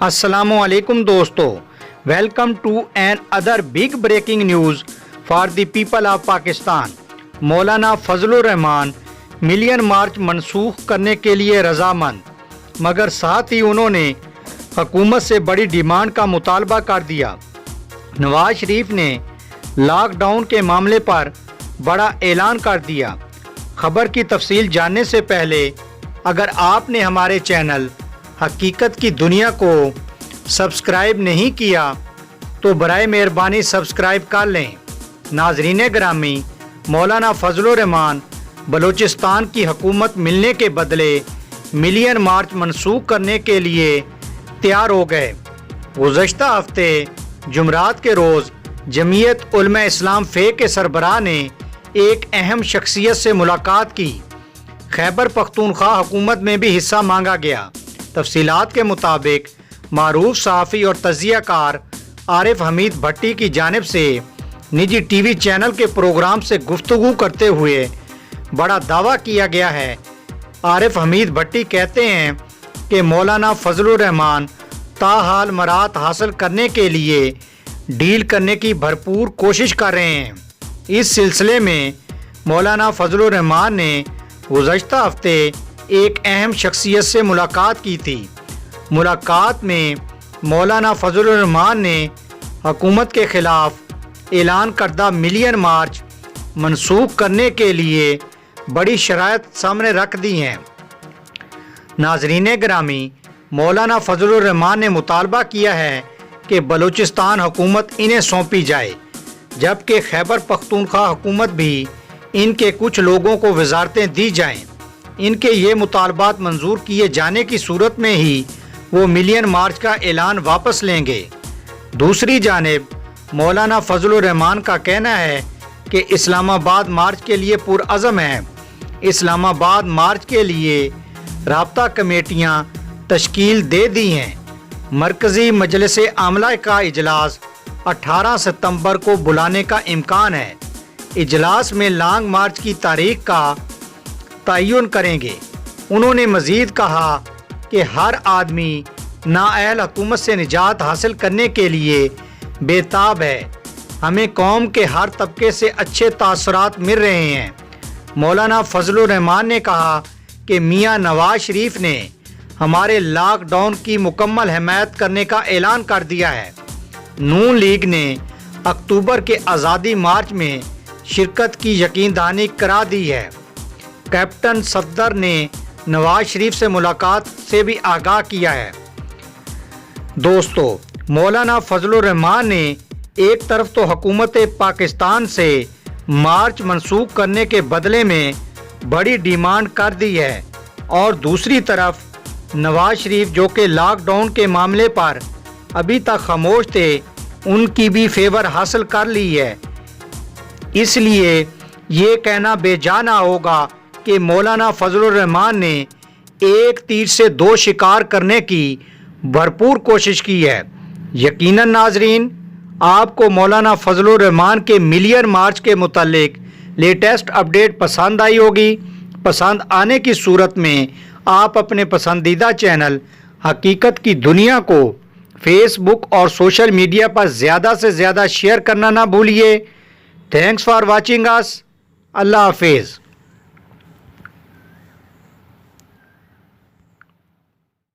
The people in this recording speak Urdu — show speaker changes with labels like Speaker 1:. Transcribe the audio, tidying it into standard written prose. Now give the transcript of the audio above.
Speaker 1: السلام علیکم دوستو، welcome to another big breaking news for the people of Pakistan. Maulana Fazl Rahman million March منسوخ کرنے کے لیے رضامند، مگر ساتھ ہی انہوں نے حکومت سے بڑی ڈیمانڈ کا مطالبہ کر دیا۔ نواز شریف نے لاک ڈاؤن کے معاملے پر بڑا اعلان کر دیا۔ خبر کی تفصیل جاننے سے پہلے اگر آپ نے ہمارے چینل حقیقت کی دنیا کو سبسکرائب نہیں کیا تو برائے مہربانی سبسکرائب کر لیں۔ ناظرین گرامی، مولانا فضل الرحمان بلوچستان کی حکومت ملنے کے بدلے ملین مارچ منسوخ کرنے کے لیے تیار ہو گئے۔ گزشتہ ہفتے جمعرات کے روز جمعیت علماء اسلام فے کے سربراہ نے ایک اہم شخصیت سے ملاقات کی۔ خیبر پختونخوا حکومت میں بھی حصہ مانگا گیا۔ تفصیلات کے مطابق معروف صحافی اور تجزیہ کار عارف حمید بھٹی کی جانب سے نجی ٹی وی چینل کے پروگرام سے گفتگو کرتے ہوئے بڑا دعویٰ کیا گیا ہے۔ عارف حمید بھٹی کہتے ہیں کہ مولانا فضل الرحمان تاحال مراد حاصل کرنے کے لیے ڈیل کرنے کی بھرپور کوشش کر رہے ہیں۔ اس سلسلے میں مولانا فضل الرحمان نے گزشتہ ہفتے ایک اہم شخصیت سے ملاقات کی تھی۔ ملاقات میں مولانا فضل الرحمان نے حکومت کے خلاف اعلان کردہ ملین مارچ منسوخ کرنے کے لیے بڑی شرائط سامنے رکھ دی ہیں۔ ناظرین گرامی، مولانا فضل الرحمان نے مطالبہ کیا ہے کہ بلوچستان حکومت انہیں سونپی جائے، جبکہ خیبر پختونخوا حکومت بھی ان کے کچھ لوگوں کو وزارتیں دی جائیں۔ ان کے یہ مطالبات منظور کیے جانے کی صورت میں ہی وہ ملین مارچ کا اعلان واپس لیں گے۔ دوسری جانب مولانا فضل الرحمان کا کہنا ہے کہ اسلام آباد مارچ کے لیے پرعزم ہے۔ اسلام آباد مارچ کے لیے رابطہ کمیٹیاں تشکیل دے دی ہیں۔ مرکزی مجلس عاملہ کا اجلاس 18 ستمبر کو بلانے کا امکان ہے۔ اجلاس میں لانگ مارچ کی تاریخ کا تعین کریں گے۔ انہوں نے مزید کہا کہ ہر آدمی نااہل حکومت سے نجات حاصل کرنے کے لیے بے تاب ہے۔ ہمیں قوم کے ہر طبقے سے اچھے تاثرات مل رہے ہیں۔ مولانا فضل الرحمان نے کہا کہ میاں نواز شریف نے ہمارے لاک ڈاؤن کی مکمل حمایت کرنے کا اعلان کر دیا ہے۔ نون لیگ نے اکتوبر کے آزادی مارچ میں شرکت کی یقین دہانی کرا دی ہے۔ کیپٹن صفدر نے نواز شریف سے ملاقات سے بھی آگاہ کیا ہے۔ دوستو، مولانا فضل الرحمان نے ایک طرف تو حکومت پاکستان سے مارچ منسوخ کرنے کے بدلے میں بڑی ڈیمانڈ کر دی ہے، اور دوسری طرف نواز شریف جو کہ لاک ڈاؤن کے معاملے پر ابھی تک خاموش تھے، ان کی بھی فیور حاصل کر لی ہے۔ اس لیے یہ کہنا بے جا نہ ہوگا کہ مولانا فضل الرحمان نے ایک تیر سے دو شکار کرنے کی بھرپور کوشش کی ہے۔ یقیناً ناظرین، آپ کو مولانا فضل الرحمان کے ملین مارچ کے متعلق لیٹسٹ اپڈیٹ پسند آئی ہوگی۔ پسند آنے کی صورت میں آپ اپنے پسندیدہ چینل حقیقت کی دنیا کو فیس بک اور سوشل میڈیا پر زیادہ سے زیادہ شیئر کرنا نہ بھولیے۔ تھینکس فار واچنگ اس۔ اللہ حافظ۔